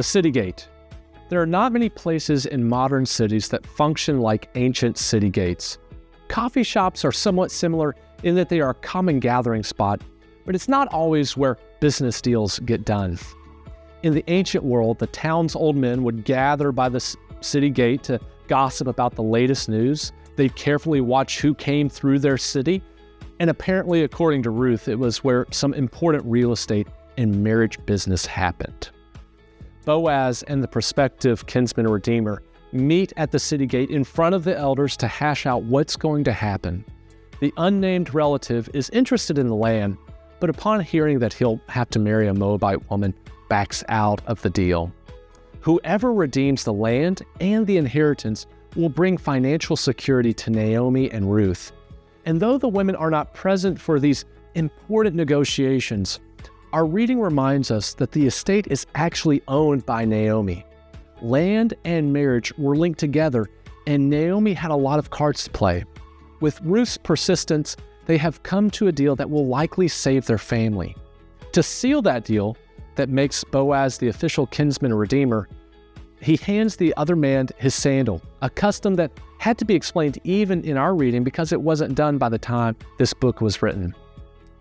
The city gate. There are not many places in modern cities that function like ancient city gates. Coffee shops are somewhat similar in that they are a common gathering spot, but it's not always where business deals get done. In the ancient world, the town's old men would gather by the city gate to gossip about the latest news. They'd carefully watch who came through their city, and apparently, according to Ruth, it was where some important real estate and marriage business happened. Boaz and the prospective kinsman redeemer meet at the city gate in front of the elders to hash out what's going to happen. The unnamed relative is interested in the land, but upon hearing that he'll have to marry a Moabite woman, backs out of the deal. Whoever redeems the land and the inheritance will bring financial security to Naomi and Ruth. And though the women are not present for these important negotiations, our reading reminds us that the estate is actually owned by Naomi. Land and marriage were linked together, and Naomi had a lot of cards to play. With Ruth's persistence, they have come to a deal that will likely save their family. To seal that deal that makes Boaz the official kinsman redeemer, he hands the other man his sandal, a custom that had to be explained even in our reading because it wasn't done by the time this book was written.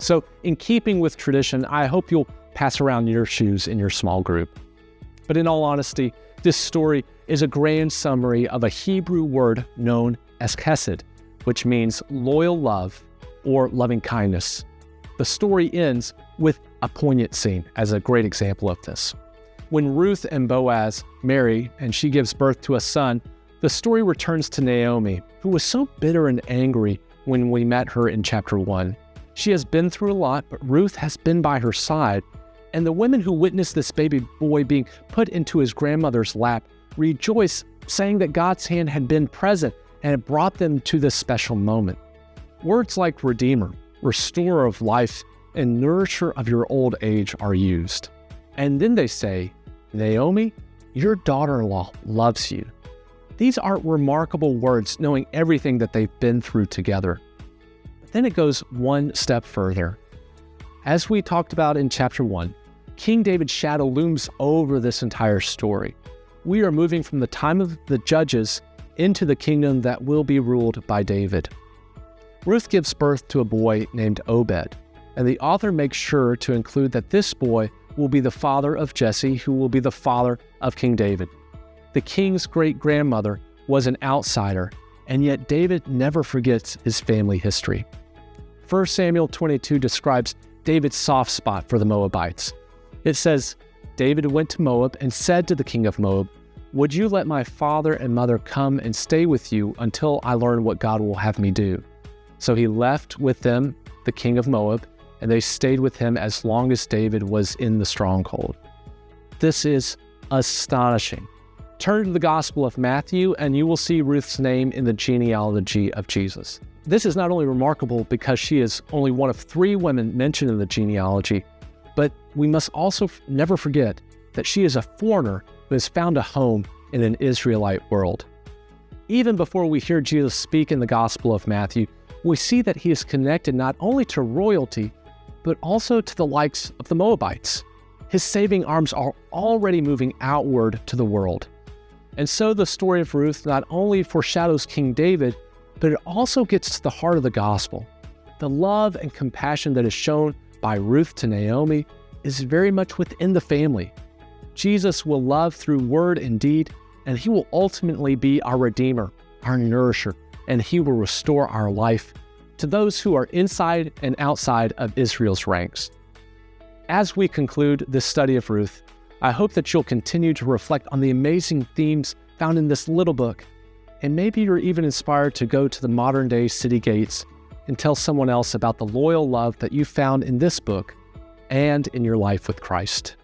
So, in keeping with tradition, I hope you'll pass around your shoes in your small group. But in all honesty, this story is a grand summary of a Hebrew word known as chesed, which means loyal love or loving kindness. The story ends with a poignant scene as a great example of this. When Ruth and Boaz marry and she gives birth to a son, the story returns to Naomi, who was so bitter and angry when we met her in chapter 1. She has been through a lot, but Ruth has been by her side, and the women who witnessed this baby boy being put into his grandmother's lap rejoice, saying that God's hand had been present and had brought them to this special moment. Words like Redeemer, Restorer of life, and Nourisher of your old age are used. And then they say, Naomi, your daughter-in-law loves you. These are remarkable words, knowing everything that they've been through together. But then it goes one step further. As we talked about in chapter 1, King David's shadow looms over this entire story. We are moving from the time of the judges into the kingdom that will be ruled by David. Ruth gives birth to a boy named Obed, and the author makes sure to include that this boy will be the father of Jesse, who will be the father of King David. The king's great-grandmother was an outsider, and yet David never forgets his family history. 1 Samuel 22 describes David's soft spot for the Moabites. It says, David went to Moab and said to the king of Moab, "Would you let my father and mother come and stay with you until I learn what God will have me do?" So he left with them, the king of Moab, and they stayed with him as long as David was in the stronghold. This is astonishing. Turn to the Gospel of Matthew, and you will see Ruth's name in the genealogy of Jesus. This is not only remarkable because she is only one of 3 women mentioned in the genealogy, but we must also never forget that she is a foreigner who has found a home in an Israelite world. Even before we hear Jesus speak in the Gospel of Matthew, we see that he is connected not only to royalty, but also to the likes of the Moabites. His saving arms are already moving outward to the world. And so the story of Ruth not only foreshadows King David, but it also gets to the heart of the gospel. The love and compassion that is shown by Ruth to Naomi is very much within the family. Jesus will love through word and deed, and he will ultimately be our Redeemer, our Nourisher, and he will restore our life to those who are inside and outside of Israel's ranks. As we conclude this study of Ruth, I hope that you'll continue to reflect on the amazing themes found in this little book, and maybe you're even inspired to go to the modern-day city gates and tell someone else about the loyal love that you found in this book and in your life with Christ.